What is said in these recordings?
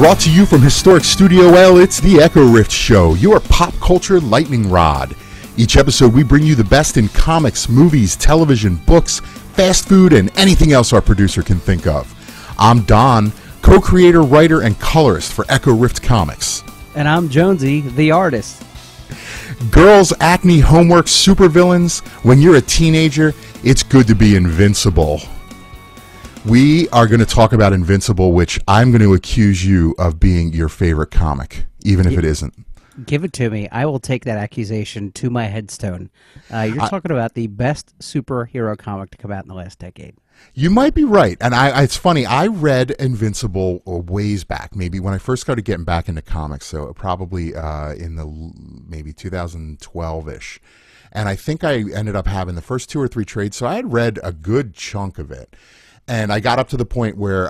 Brought to you from Historic Studio L, it's the ECHORIFT Show, your pop culture lightning rod. Each episode we bring you the best in comics, movies, television, books, fast food, and anything else our producer can think of. I'm Don, co-creator, writer, and colorist for ECHORIFT Comics. And I'm Jonesy, the artist. Girls, acne, homework, supervillains. When you're a teenager, it's good to be invincible. We are going to talk about Invincible, which I'm going to accuse you of being your favorite comic, even if it isn't. Give it to me. I will take that accusation to my headstone. You're talking about the best superhero comic to come out in the last decade. You might be right. And it's funny, I read Invincible a ways back, maybe when I first started getting back into comics, so probably in the maybe 2012-ish. And I think I ended up having the first 2 or 3 trades, so I had read a good chunk of it. And I got up to the point where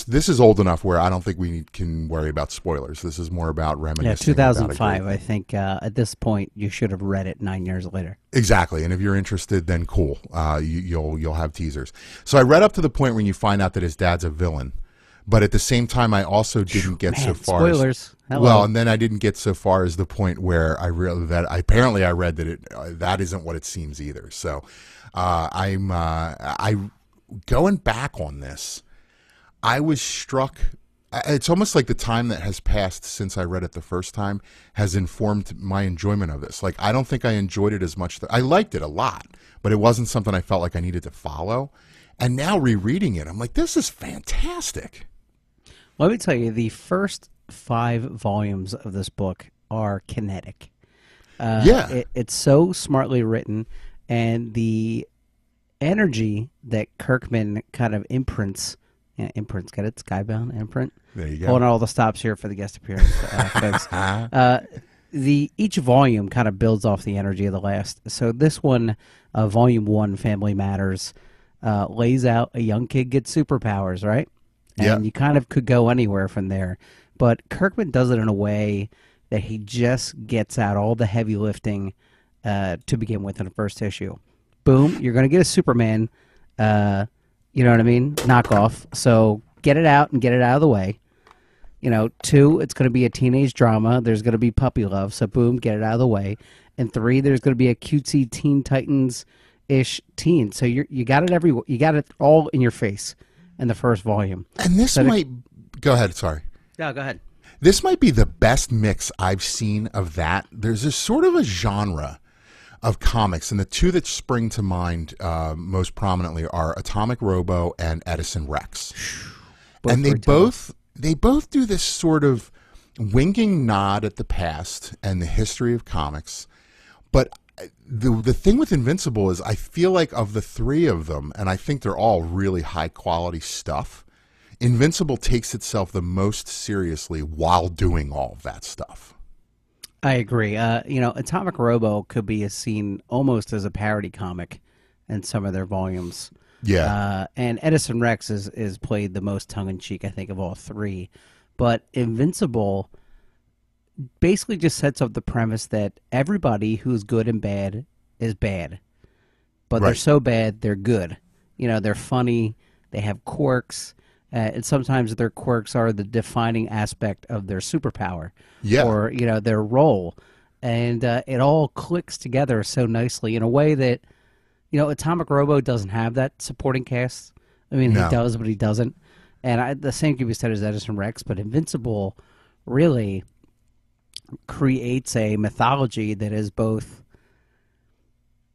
this is old enough where I don't think we can worry about spoilers. This is more about reminiscing. Yeah, 2005. I think at this point you should have read it 9 years later. Exactly, and if you're interested, then cool. You'll have teasers. So I read up to the point when you find out that his dad's a villain, but at the same time, I also didn't get so far. Spoilers. Well, and then I didn't get so far as the point where I read that that isn't what it seems either. So going back on this, I was struck. It's almost like the time that has passed since I read it the first time has informed my enjoyment of this. Like, I don't think I enjoyed it as much. I liked it a lot, but it wasn't something I felt like I needed to follow. And now rereading it, I'm like, this is fantastic. Let me tell you, the first 5 volumes of this book are kinetic. It's so smartly written, and the energy that Kirkman kind of imprints, get it? Skybound imprint. There you go. Pulling all the stops here for the guest appearance, folks. Each volume kind of builds off the energy of the last. So this one, volume 1, Family Matters, lays out a young kid gets superpowers, right? And you kind of could go anywhere from there. But Kirkman does it in a way that he just gets out all the heavy lifting to begin with in the first issue. Boom, you're going to get a Superman, you know what I mean, knockoff. So get it out and get it out of the way. 2, it's going to be a teenage drama. There's going to be puppy love. So boom, get it out of the way. And 3, there's going to be a cutesy Teen Titans-ish teen. So you got it everywhere. You got it all in your face in the first volume. And this go ahead, sorry. No, go ahead. This might be the best mix I've seen of that. There's a sort of a genre of comics, and the 2 that spring to mind most prominently are Atomic Robo and Edison Rex. And they both do this sort of winking nod at the past and the history of comics. But the thing with Invincible is I feel like of the 3 of them, and I think they're all really high quality stuff, Invincible takes itself the most seriously while doing all of that stuff. I agree. Atomic Robo could be seen almost as a parody comic in some of their volumes. Yeah. And Edison Rex is played the most tongue-in-cheek, I think, of all 3. But Invincible basically just sets up the premise that everybody who's good and bad is bad. But They're so bad, they're good. They're funny, they have quirks, and sometimes their quirks are the defining aspect of their superpower, or their role, and it all clicks together so nicely in a way that Atomic Robo doesn't have that supporting cast. I mean, he does, but he doesn't. And the same can be said as Edison Rex, but Invincible really creates a mythology that is both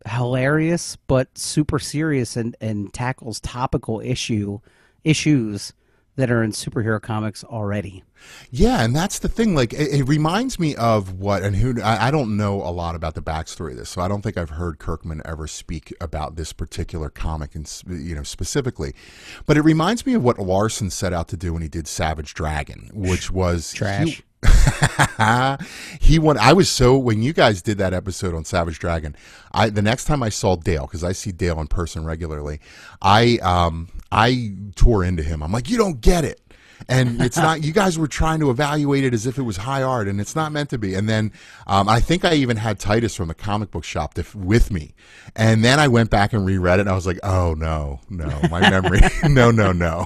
hilarious but super serious and tackles topical issues that are in superhero comics already. Yeah, and that's the thing. Like, it reminds me of I don't know a lot about the backstory of this, so I don't think I've heard Kirkman ever speak about this particular comic, and specifically. But it reminds me of what Larson set out to do when he did Savage Dragon, which was trash. When you guys did that episode on Savage Dragon, the next time I saw Dale, because I see Dale in person regularly, I tore into him. I'm like, you don't get it. And it's not, you guys were trying to evaluate it as if it was high art, and it's not meant to be. And then I think I even had Titus from the comic book shop with me. And then I went back and reread it, and I was like, oh, no, my memory. No.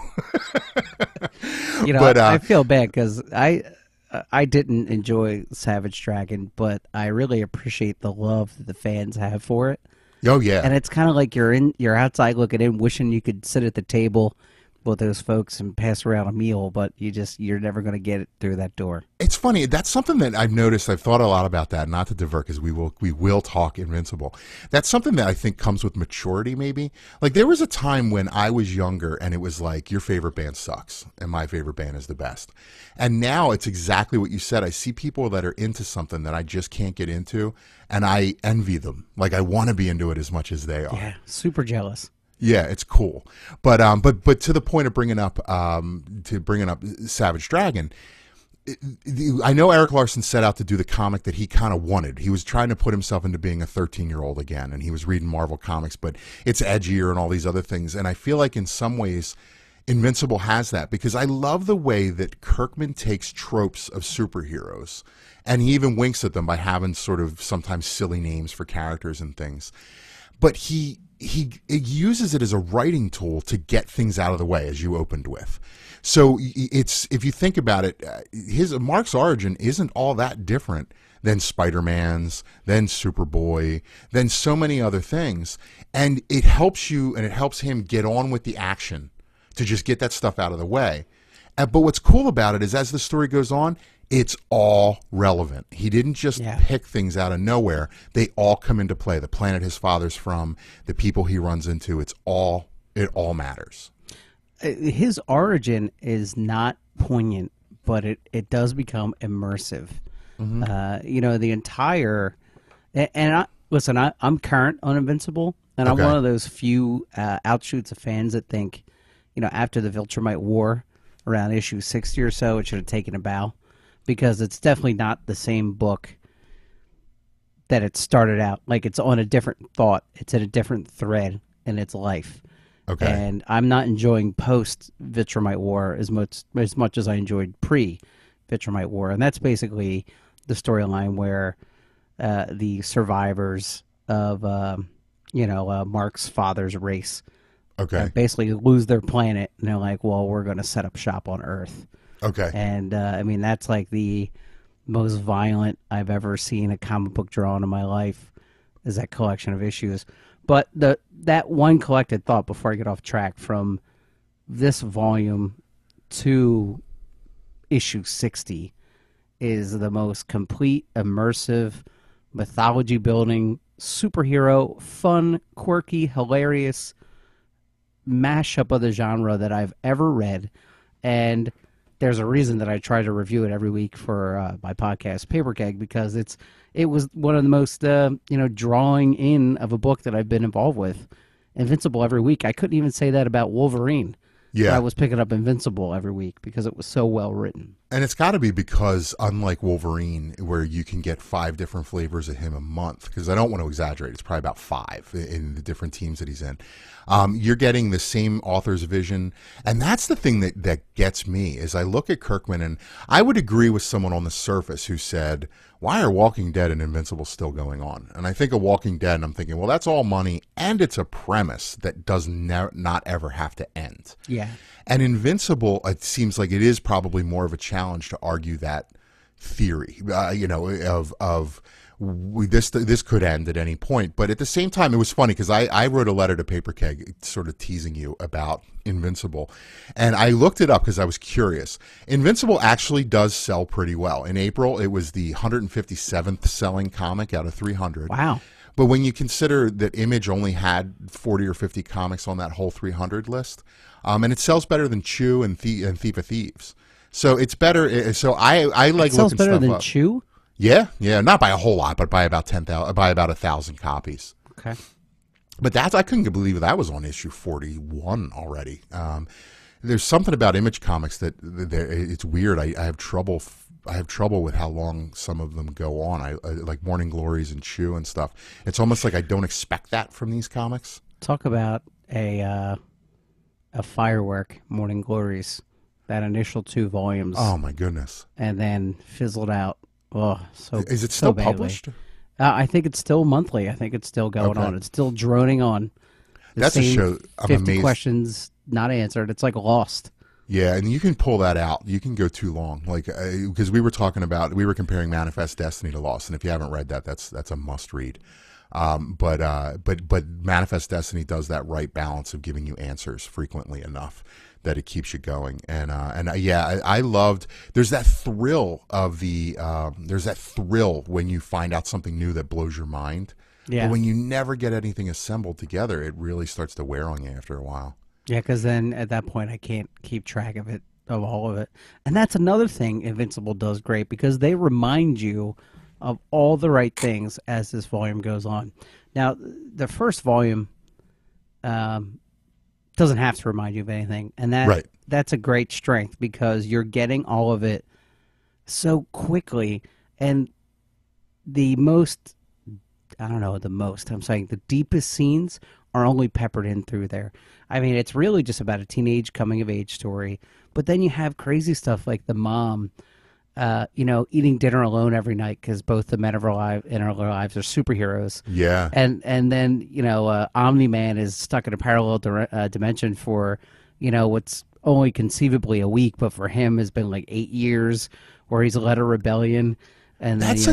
But I feel bad because I didn't enjoy Savage Dragon, but I really appreciate the love that the fans have for it. oh yeah, And it's kind of like you're outside looking in, wishing you could sit at the table with those folks and pass around a meal, but you're never going to get it through that door. it's funny. That's something that I've noticed. I've thought a lot about that. Not to divert, because we will talk Invincible. That's something that I think comes with maturity. Maybe like there was a time when I was younger, and it was like your favorite band sucks, and my favorite band is the best. And now it's exactly what you said. I see people that are into something that I just can't get into, and I envy them. Like I want to be into it as much as they are. Yeah, super jealous. Yeah, it's cool, but to the point of bringing up Savage Dragon, I know Eric Larson set out to do the comic that he kind of wanted. He was trying to put himself into being a 13-year-old again, and he was reading Marvel comics, but it's edgier and all these other things. And I feel like in some ways, Invincible has that, because I love the way that Kirkman takes tropes of superheroes, and he even winks at them by having sort of sometimes silly names for characters and things, but he uses it as a writing tool to get things out of the way, as you opened with. So it's, if you think about it, Mark's origin isn't all that different than Spider-Man's, than Superboy, than so many other things, and it helps you and it helps him get on with the action to just get that stuff out of the way. But what's cool about it is, as the story goes on, it's all relevant. He didn't just pick things out of nowhere. They all come into play. The planet his father's from, the people he runs into, it all matters. His origin is not poignant, but it does become immersive. Mm-hmm. The entire... And I'm current on Invincible, and I'm one of those few outshoots of fans that think, after the Viltrumite War, around issue 60 or so, it should have taken a bow. Because it's definitely not the same book that it started out. Like, it's on a different thought. It's in a different thread in its life. Okay. And I'm not enjoying post-Viltrumite War as much as I enjoyed pre-Viltrumite War. And that's basically the storyline where the survivors of, Mark's father's race basically lose their planet. And they're like, well, we're going to set up shop on Earth. Okay. And, that's like the most violent I've ever seen a comic book drawn in my life, is that collection of issues. But that one collected thought, before I get off track, from this volume to issue 60 is the most complete, immersive, mythology-building, superhero, fun, quirky, hilarious mashup of the genre that I've ever read. And there's a reason that I try to review it every week for my podcast, Paper Keg, because it was one of the most drawing in of a book that I've been involved with. Invincible every week. I couldn't even say that about Wolverine. Yeah, I was picking up Invincible every week because it was so well written. And it's got to be because, unlike Wolverine, where you can get 5 different flavors of him a month, because I don't want to exaggerate, it's probably about 5 in the different teams that he's in. You're getting the same author's vision, and that's the thing that gets me, is I look at Kirkman, and I would agree with someone on the surface who said, why are Walking Dead and Invincible still going on? And I think of Walking Dead, and I'm thinking, well, that's all money, and it's a premise that does not ever have to end. Yeah. And Invincible, it seems like it is probably more of a challenge to argue that theory, this could end at any point. But at the same time, it was funny because I wrote a letter to Paper Keg sort of teasing you about Invincible. And I looked it up because I was curious. Invincible actually does sell pretty well. In April, it was the 157th selling comic out of 300. Wow. But when you consider that Image only had 40 or 50 comics on that whole 300 list, and it sells better than Chew and Thief of Thieves. So it's better. So I like looking stuff up. It sells better than Chew? Yeah, not by a whole lot, but by about 10,000, by about 1,000 copies. Okay. But I couldn't believe that was on issue 41 already. There's something about Image comics that it's weird. I have trouble with how long some of them go on. I like Morning Glories and Chew and stuff. It's almost like I don't expect that from these comics. Talk about a firework, Morning Glories. That initial 2 volumes. Oh my goodness! And then fizzled out. Oh, so is it still published? I think it's still monthly. I think it's still going on. It's still droning on. That's a show. I'm 50 amazed. Questions not answered. It's like Lost. Yeah, and you can pull that out. You can go too long, like because we were comparing Manifest Destiny to Lost, and if you haven't read that, that's a must read. But Manifest Destiny does that right balance of giving you answers frequently enough that it keeps you going. I loved. There's that thrill of there's that thrill when you find out something new that blows your mind. Yeah. But when you never get anything assembled together, it really starts to wear on you after a while. Yeah, because then at that point I can't keep track of all of it. And that's another thing Invincible does great, because they remind you of all the right things as this volume goes on. Now, the first volume doesn't have to remind you of anything, and that's a great strength, because you're getting all of it so quickly. And the deepest scenes are only peppered in through there. I mean, it's really just about a teenage coming-of-age story, but then you have crazy stuff like the mom, eating dinner alone every night because both the men in her lives are superheroes. Yeah. And then, Omni-Man is stuck in a parallel dimension for, what's only conceivably a week, but for him has been like 8 years, where he's led a rebellion. And then, that's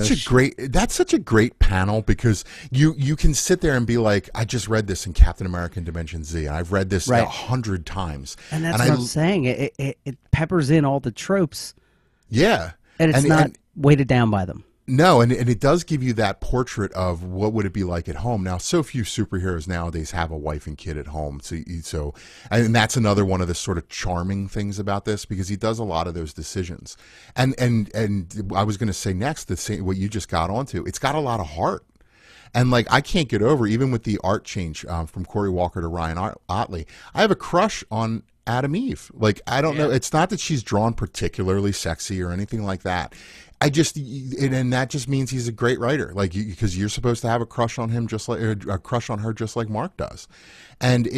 such a great panel, because you can sit there and be like, I just read this in Captain America Dimension Z, and I've read this 100 times. And that's what I'm saying. It peppers in all the tropes. Yeah. And it's not weighted down by them. No, and it does give you that portrait of what would it be like at home. Now, so few superheroes nowadays have a wife and kid at home. So and that's another one of the sort of charming things about this, because he does a lot of those decisions. And I was going to say next, what you just got onto, it's got a lot of heart. And like, I can't get over, even with the art change from Cory Walker to Ryan Ottley, I have a crush on Adam Eve. Like, I don't know. It's not that she's drawn particularly sexy or anything like that. And that just means he's a great writer. Like, because you're supposed to have a crush on him, a crush on her, just like Mark does. And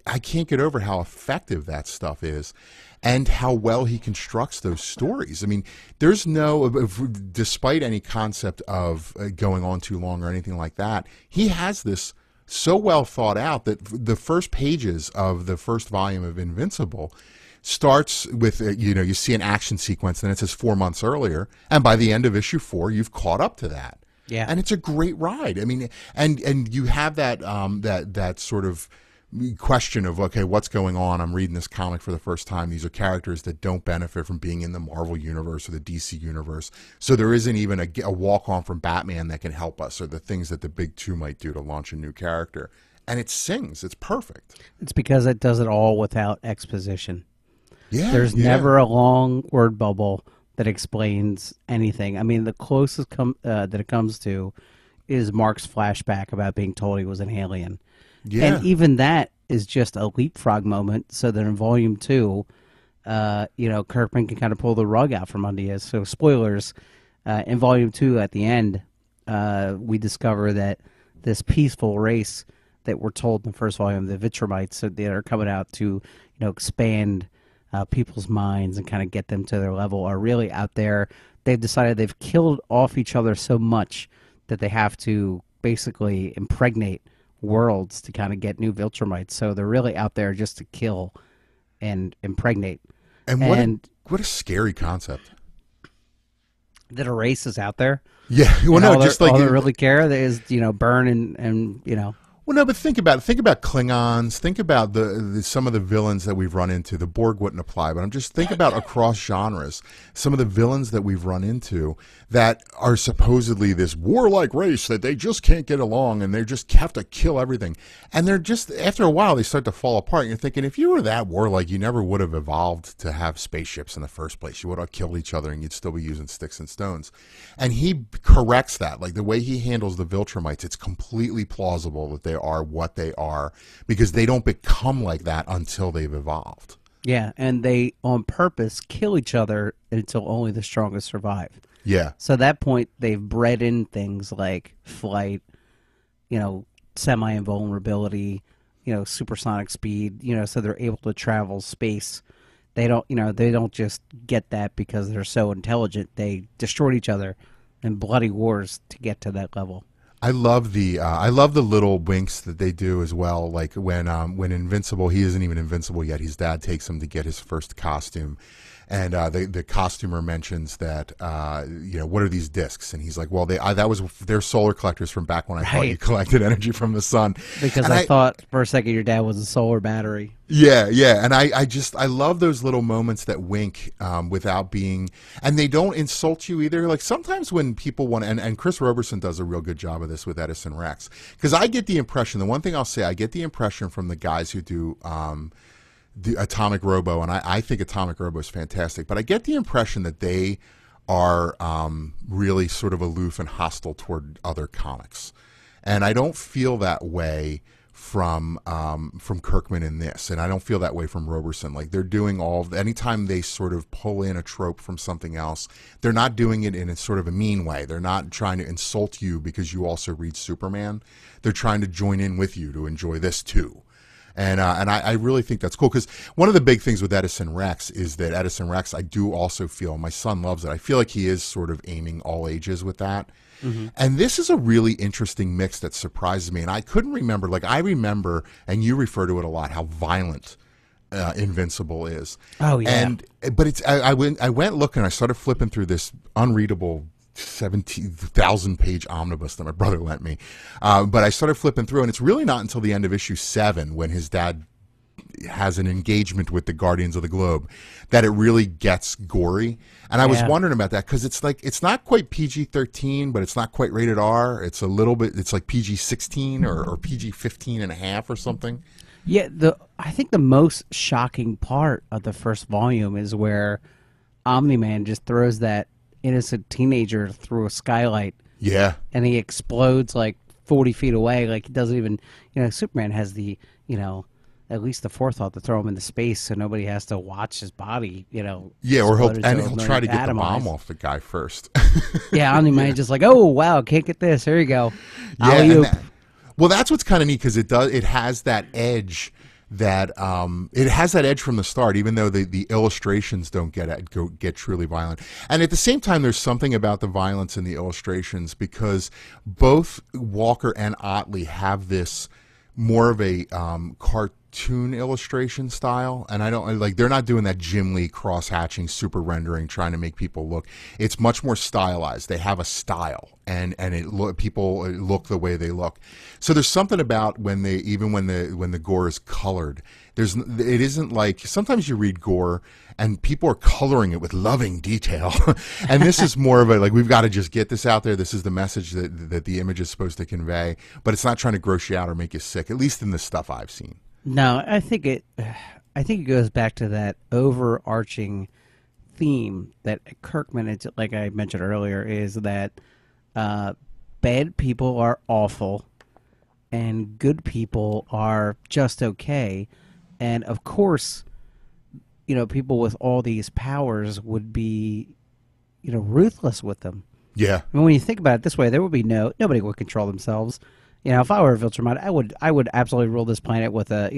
I can't get over how effective that stuff is, and how well he constructs those stories. I mean, there's despite any concept of going on too long or anything like that, he has this so well thought out that the first pages of the first volume of Invincible starts with, you see an action sequence, and it says 4 months earlier, and by the end of issue 4, you've caught up to that. Yeah. And it's a great ride. I mean, and you have that that sort of question of, okay, what's going on? I'm reading this comic for the first time. These are characters that don't benefit from being in the Marvel universe or the DC universe. So there isn't even a walk-on from Batman that can help us, or the things that the big two might do to launch a new character. And it sings. It's perfect. It's because it does it all without exposition. Yeah, There's never a long word bubble that explains anything. I mean, the closest that it comes to is Mark's flashback about being told he was an alien. Yeah. And even that is just a leapfrog moment, so that in Volume 2, Kirkman can kind of pull the rug out from under you. So, spoilers, in Volume 2, at the end, we discover that this peaceful race that we're told in the first volume, the Vitromites, so they are coming out to, expand people's minds and kind of get them to their level, are really out there. They've decided they've killed off each other so much that they have to basically impregnate worlds to kind of get new Viltrumites. So they're really out there just to kill and impregnate. And what a scary concept. That a race is out there. Yeah. Well, no, just like all they really care is, burn and. Well, no, but think about it. Think about Klingons. Think about some of the villains that we've run into. The Borg wouldn't apply, but I'm just think about across genres, some of the villains that we've run into that are supposedly this warlike race that they just can't get along, and they just have to kill everything. And they're just, after a while, they start to fall apart. And you're thinking, if you were that warlike, you never would have evolved to have spaceships in the first place. You would have killed each other, and you'd still be using sticks and stones. And he corrects that. Like, the way he handles the Viltrumites, it's completely plausible that they are what they are, because they don't become like that until they've evolved. Yeah, and they on purpose kill each other until only the strongest survive. Yeah. So at that point, they've bred in things like flight, semi-invulnerability, supersonic speed, so they're able to travel space. They don't just get that because they're so intelligent. They destroyed each other in bloody wars to get to that level. I love the little winks that they do as well. Like when Invincible, he isn't even invincible yet. His dad takes him to get his first costume, and the costumer mentions that what are these discs? And he's like, well, they're solar collectors from back when I thought you collected energy from the sun. Because and I thought for a second your dad was a solar battery. Yeah, yeah, and I love those little moments that wink without being, and they don't insult you either. Like sometimes when people want, and Chris Roberson does a real good job of this with Edison Rex, because I get the impression, the one thing I'll say, I get the impression from the guys who do the Atomic Robo, and I think Atomic Robo is fantastic, but I get the impression that they are really sort of aloof and hostile toward other comics, and I don't feel that way from Kirkman in this, and I don't feel that way from Roberson. Like they're doing anytime they sort of pull in a trope from something else, they're not doing it in a sort of a mean way. They're not trying to insult you because you also read Superman. They're trying to join in with you to enjoy this too. And I really think that's cool, because one of the big things with Edison Rex is that Edison Rex, I do also feel, my son loves it, I feel like he is sort of aiming all ages with that. Mm-hmm. And this is a really interesting mix that surprises me. And I couldn't remember, like I remember, and you refer to it a lot, how violent Invincible is. Oh yeah. But I went looking, I started flipping through this unreadable 17,000 page omnibus that my brother lent me. But I started flipping through, and it's really not until the end of issue 7 when his dad has an engagement with the Guardians of the Globe that it really gets gory. And I was wondering about that, because it's like, it's not quite PG-13, but it's not quite rated R. It's a little bit, it's like PG-16 or PG-15 and a half or something. Yeah, I think the most shocking part of the first volume is where Omni-Man just throws that innocent teenager through a skylight. Yeah. And he explodes like 40 feet away. Like he doesn't even, Superman has the, at least the forethought to throw him into space so nobody has to watch his body, Yeah, or he'll try to get the bomb off the guy first. Yeah, Omni-Man just like, oh, wow, can't get this. Here you go. Yeah, well, that's what's kind of neat, because it has that edge that it has that edge from the start, even though the illustrations don't get truly violent. And at the same time, there's something about the violence in the illustrations, because both Walker and Otley have this more of a cartoon illustration style, and I don't like, they're not doing that Jim Lee cross-hatching, super rendering, trying to make people look. It's much more stylized. They have a style, and people look the way they look. So there's something about when the gore is colored. It isn't like, sometimes you read gore and people are coloring it with loving detail, and this is more of a, like, we've got to just get this out there. This is the message that the image is supposed to convey, but it's not trying to gross you out or make you sick, at least in the stuff I've seen. No, I think it goes back to that overarching theme that Kirkman, like I mentioned earlier, is that bad people are awful and good people are just okay. And of course, people with all these powers would be, ruthless with them. Yeah. I mean, when you think about it this way, there would be nobody would control themselves. If I were a Viltrumite, I would absolutely rule this planet with I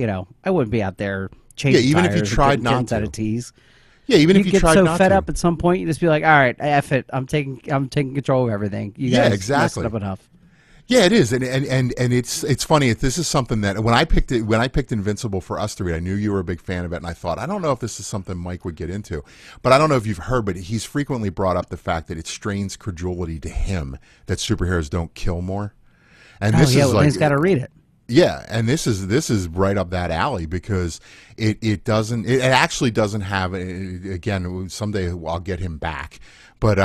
wouldn't be out there chasing even tires if you tried not to. Out of teas. Yeah, even if you tried not to. You'd get so fed up at some point, you just be like, all right, F it. I'm taking control of everything. You guys exactly. messed it up enough. Yeah, it is, and it's funny. This is something that when I picked Invincible for us to read, I knew you were a big fan of it, and I thought, I don't know if this is something Mike would get into, but I don't know if you've heard, but he's frequently brought up the fact that it strains credulity to him that superheroes don't kill more, and this is like, he's got to read it. Yeah, and this is right up that alley, because it actually doesn't have, again, someday I'll get him back. But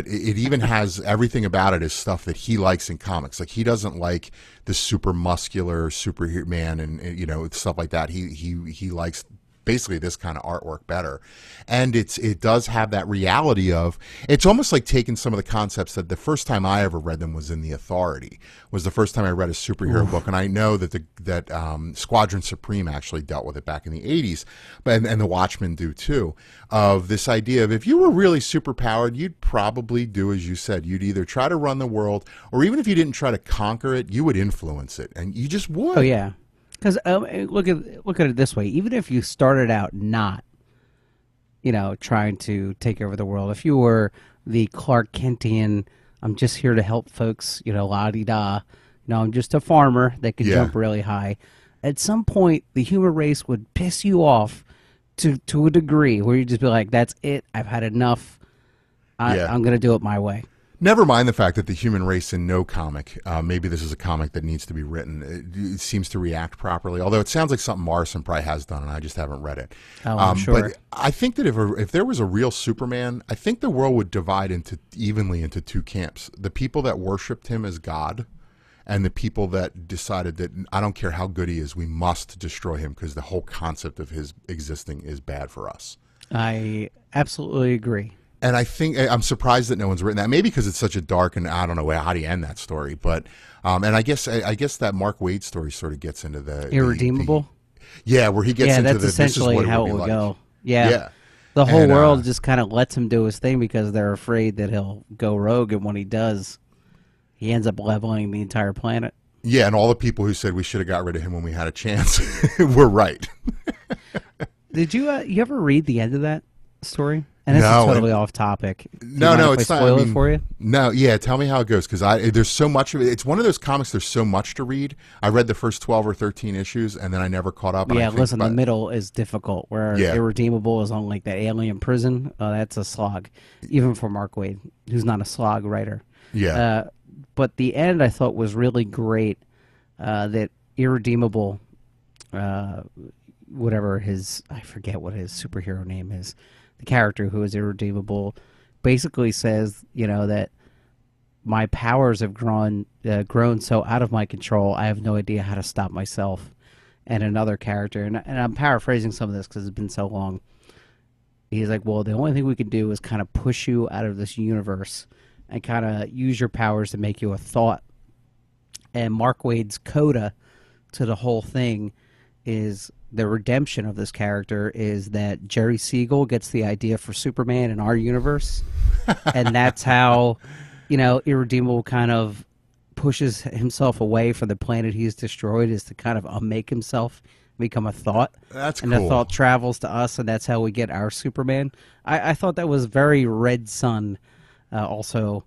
it even has everything about it is stuff that he likes in comics. Like, he doesn't like the super muscular Superman and stuff like that. He likes basically this kind of artwork better, and it does have that reality of, it's almost like taking some of the concepts that the first time I ever read them was in The Authority, was the first time I read a superhero book, and I know that Squadron Supreme actually dealt with it back in the 80s, and the Watchmen do too, of this idea of, if you were really superpowered, you'd probably do as you said. You'd either try to run the world, or even if you didn't try to conquer it, you would influence it, and you just would. Oh yeah. Because look at it this way: even if you started out not, trying to take over the world, if you were the Clark Kentian I'm just here to help folks, la-di-da. I'm just a farmer that can jump really high. At some point, the human race would piss you off to a degree where you'd just be like, that's it. I've had enough. I'm going to do it my way. Never mind the fact that the human race in no comic, maybe this is a comic that needs to be written, it seems to react properly. Although it sounds like something Morrison probably has done, and I just haven't read it. Oh, I'm sure. But I think that if there was a real Superman, I think the world would divide evenly into two camps. The people that worshipped him as God, and the people that decided that I don't care how good he is, we must destroy him because the whole concept of his existing is bad for us. I absolutely agree. And I think I'm surprised that no one's written that. Maybe because it's such a dark, and I don't know how do you end that story. But and I guess that Mark Waid story sort of gets into the Irredeemable. Where he gets into that's the essentially this is what how it it would would be like. go. Yeah. The whole world just kind of lets him do his thing because they're afraid that he'll go rogue, and when he does, he ends up leveling the entire planet. Yeah, and all the people who said we should have got rid of him when we had a chance were right. Did you ever read the end of that story? And this No, is totally off topic. No, if it's I not. spoil it for you? No, tell me how it goes because there's so much of it. It's one of those comics. There's so much to read. I read the first 12 or 13 issues, and then I never caught up. And Yeah, listen, the middle is difficult. Where Irredeemable is on like that alien prison. That's a slog, even for Mark Waid, who's not a slog writer. Yeah. But the end I thought was really great. That Irredeemable, whatever I forget what his superhero name is. The character who is irredeemable basically says, that my powers have grown so out of my control, I have no idea how to stop myself. And another character, and I'm paraphrasing some of this because it's been so long, he's like, well, the only thing we can do is kind of push you out of this universe and kind of use your powers to make you a thought. And Mark Waid's coda to the whole thing is the redemption of this character is that Jerry Siegel gets the idea for Superman in our universe. And that's how, Irredeemable kind of pushes himself away from the planet he's destroyed, is to kind of unmake himself, become a thought. That's and cool. the thought travels to us, and that's how we get our Superman. I thought that was very Red Sun. Also,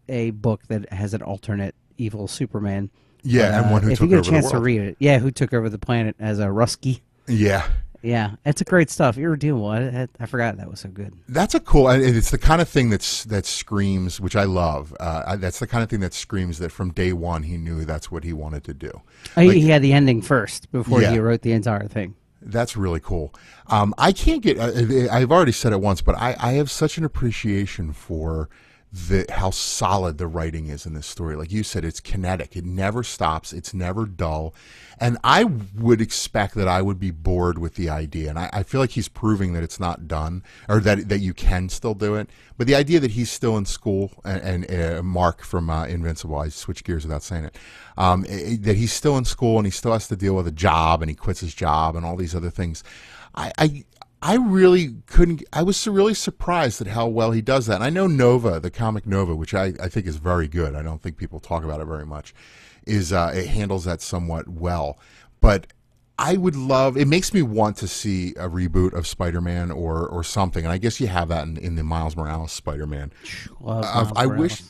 a book that has an alternate evil Superman. Yeah, and one who if took you get over a chance the to world. read it, who took over the planet as a Rusky. Yeah. Yeah, it's a great stuff. Irredeemable. I forgot that was so good. That's a cool. It's the kind of thing that screams, which I love. That's the kind of thing that screams that from day one he knew that's what he wanted to do. He had the ending first before he wrote the entire thing. That's really cool. I can't get. I've already said it once, but I have such an appreciation for how solid the writing is in this story. Like you said, it's kinetic. It never stops. It's never dull. And I would expect that I would be bored with the idea. And I feel like he's proving that it's not done, or that you can still do it. But the idea that he's still in school, and Mark from Invincible, I switched gears without saying it, that he's still in school and he still has to deal with a job, and he quits his job and all these other things. I really couldn't. I was really surprised at how well he does that. And I know Nova, the comic Nova, which I think is very good. I don't think people talk about it very much. It handles that somewhat well. But I would love. It makes me want to see a reboot of Spider-Man or something. And I guess you have that in the Miles Morales Spider-Man. I wish.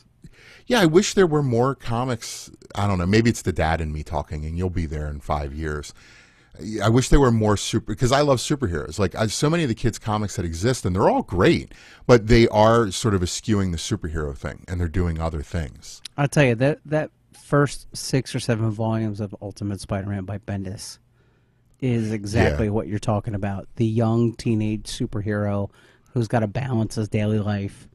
Yeah, I wish there were more comics. I don't know. Maybe it's the dad in me talking, and you'll be there in 5 years. I wish there were more because I love superheroes. Like so many of the kids' comics that exist, and they're all great, but they are sort of eschewing the superhero thing, and they're doing other things. I'll tell you that first 6 or 7 volumes of Ultimate Spider-Man by Bendis is exactly what you're talking about. The young teenage superhero who's got to balance his daily life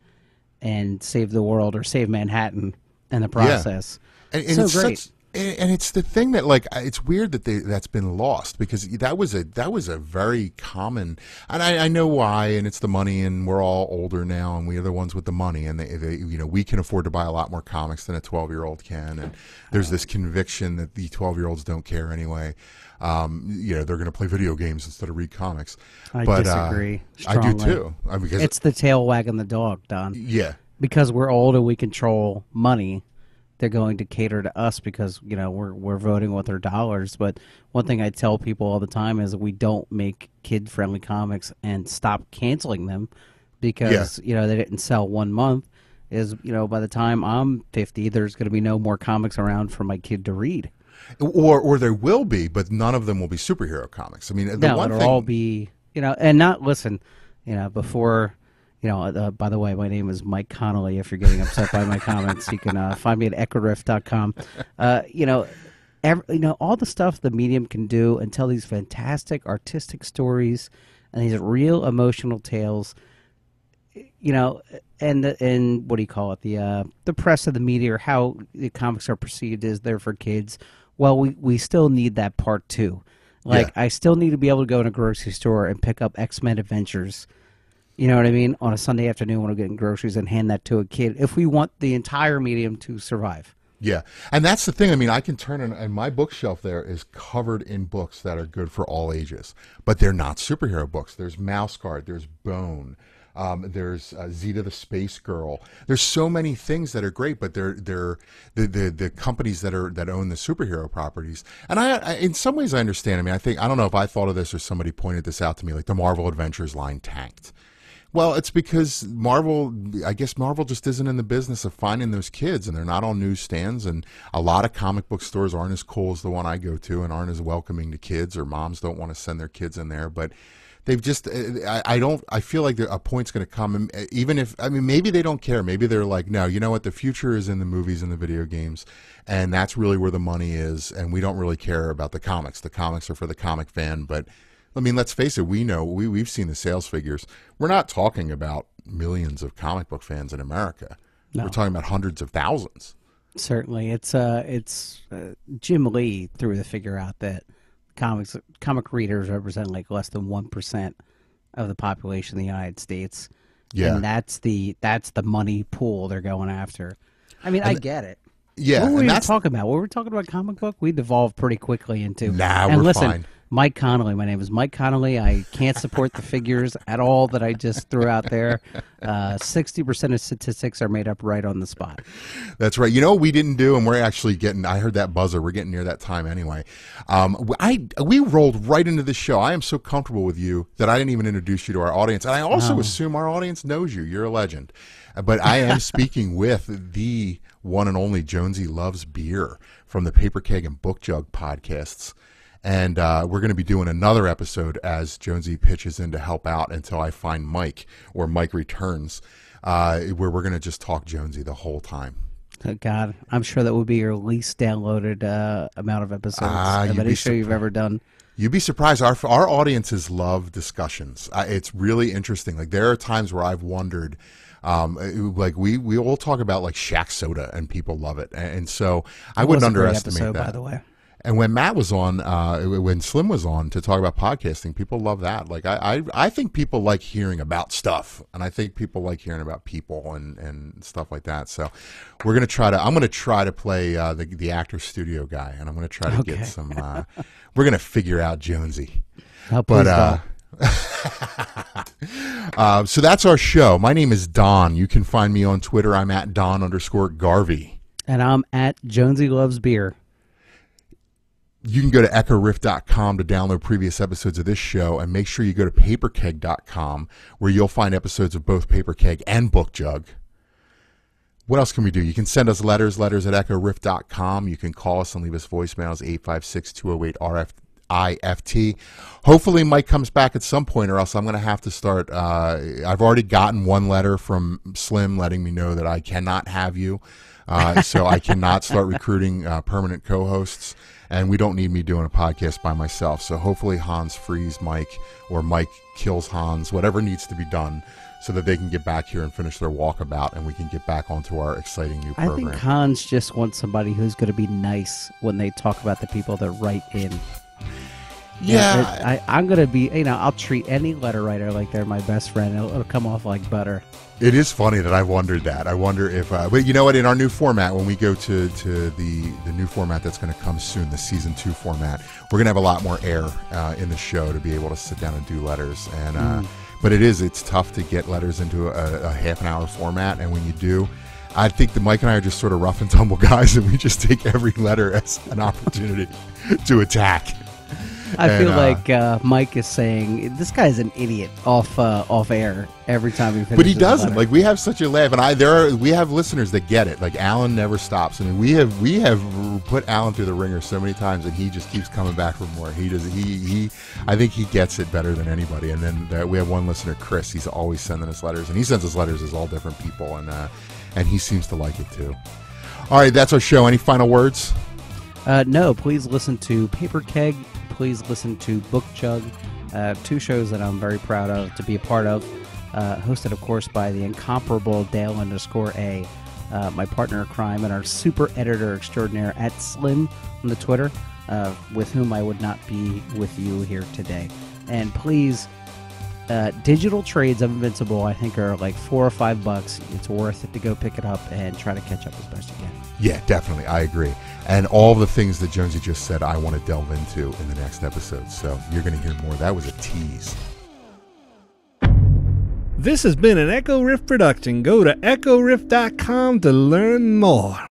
and save the world or save Manhattan in the process. And so it's great. And it's the thing that, like, it's weird that that's been lost, because that was a very common, and I know why, and it's the money, and we're all older now, and we are the ones with the money, and we can afford to buy a lot more comics than a 12-year-old can, and there's this conviction that the 12-year-olds don't care anyway. They're going to play video games instead of read comics. I But disagree. I do strongly. too. Because It's the tail wagging the dog, Don. yeah. Because we're old and we control money, they're going to cater to us because we're voting with our dollars. But one thing I tell people all the time is we don't make kid-friendly comics and stop canceling them because they didn't sell 1 month. is, by the time I'm 50, there's going to be no more comics around for my kid to read. Or there will be, but none of them will be superhero comics. I mean, It'll all be, and not, listen, before, by the way, my name is Mike Connolly. If you're getting upset by my comments, you can find me at ECHORIFT.com. All the stuff the medium can do and tell these fantastic artistic stories and these real emotional tales, and what do you call it? The press of the media, or how the comics are perceived as they're for kids. Well, we still need that part too. I still need to be able to go in a grocery store and pick up X-Men Adventures, you know what I mean, on a Sunday afternoon when I'm getting groceries, and hand that to a kid if we want the entire medium to survive. Yeah, and that's the thing. I mean, I can turn and my bookshelf there is covered in books that are good for all ages, but they're not superhero books. There's Mouse Guard, there's Bone, there's Zeta the Space Girl. There's so many things that are great, but they're the companies that own the superhero properties. And I in some ways I understand. I mean, I don't know if I thought of this or somebody pointed this out to me. Like the Marvel Adventures line tanked. Well, it's because Marvel just isn't in the business of finding those kids, and they're not on newsstands, and a lot of comic book stores aren't as cool as the one I go to and aren't as welcoming to kids, or moms don't want to send their kids in there. But they've just, I feel like a point's going to come, and even if, maybe they don't care. Maybe they're like, no, you know what, the future is in the movies and the video games, and that's really where the money is, and we don't really care about the comics. The comics are for the comic fan, but I mean, let's face it, we know, we've seen the sales figures. We're not talking about millions of comic book fans in America. No. We're talking about hundreds of thousands. Certainly. It's Jim Lee threw the figure out that comic readers represent like less than 1% of the population in the United States. Yeah. And that's the money pool they're going after. I mean, I get it. Yeah. What were we talking about? Were we talking about comic book? We devolved pretty quickly into. We're fine. Mike Connolly. My name is Mike Connolly. I can't support the figures at all that I just threw out there. 60% of statistics are made up right on the spot. That's right. You know what we didn't do, and we're actually getting, I heard that buzzer. We're getting near that time anyway. We rolled right into the show. I am so comfortable with you that I didn't even introduce you to our audience. And I also assume our audience knows you. You're a legend. But I am speaking with the one and only Jonesy Loves Beer from the Paper Keg and Book Jug podcasts. And we're going to be doing another episode as Jonesy pitches in to help out until I find Mike, or Mike returns, where we're going to just talk Jonesy the whole time. Oh, God, I'm sure that would be your least downloaded amount of episodes of any show you've ever done. You'd be surprised. Our audiences love discussions. It's really interesting. Like, there are times where I've wondered, like we all talk about like Shaq Soda, and people love it. And so I wouldn't underestimate episode, that. By the way. And when Matt was on, when Slim was on to talk about podcasting, people love that. Like I think people like hearing about stuff, and I think people like hearing about people and stuff like that. So I'm going to try to play the actor studio guy, and I'm going to try to get some. We're going to figure out Jonesy. Oh, but so that's our show. My name is Don. You can find me on Twitter. I'm at Don_Garvey, and I'm at Jonesy Loves Beer. You can go to ECHORIFT.com to download previous episodes of this show, and make sure you go to PaperKeg.com, where you'll find episodes of both Paper Keg and Book Jug. What else can we do? You can send us letters at ECHORIFT.com. You can call us and leave us voicemails, 856-208-RFIFT. Hopefully Mike comes back at some point, or else I'm going to have to start. I've already gotten one letter from Slim letting me know that I cannot have you, so I cannot start recruiting permanent co-hosts. And we don't need me doing a podcast by myself. So hopefully Hans frees Mike, or Mike kills Hans, whatever needs to be done, so that they can get back here and finish their walkabout, and we can get back onto our exciting new program. I think Hans just wants somebody who's going to be nice when they talk about the people that write in. Yeah. I'm going to be, I'll treat any letter writer like they're my best friend. It'll come off like butter. It is funny that I've wondered that. I wonder if, but you know what? In our new format, when we go to the new format that's going to come soon, the season 2 format, we're going to have a lot more air in the show to be able to sit down and do letters. And but it's tough to get letters into a half an hour format. And when you do, I think that Mike and I are just sort of rough and tumble guys, and we just take every letter as an opportunity to attack. I feel like Mike is saying this guy's an idiot off air every time he finishes. But he doesn't. Like, we have such a laugh, and we have listeners that get it. Like, Alan never stops. I mean, we have put Alan through the ringer so many times, and he just keeps coming back for more. I think he gets it better than anybody. And then we have one listener, Chris. He's always sending us letters, and he sends us letters as all different people, and he seems to like it too. All right, that's our show. Any final words? No, please listen to Paper Keg. Please listen to Book Chug, 2 shows that I'm very proud of to be a part of. Hosted, of course, by the incomparable Dale_A, my partner in crime, and our super editor extraordinaire at Slim on the Twitter, with whom I would not be with you here today. And please, digital trades of Invincible, I think, are like $4 or $5. It's worth it to go pick it up and try to catch up as best you can. Yeah, definitely. I agree. And all the things that Jonesy just said, I want to delve into in the next episode. So you're going to hear more. That was a tease. This has been an ECHORIFT production. Go to ECHORIFT.com to learn more.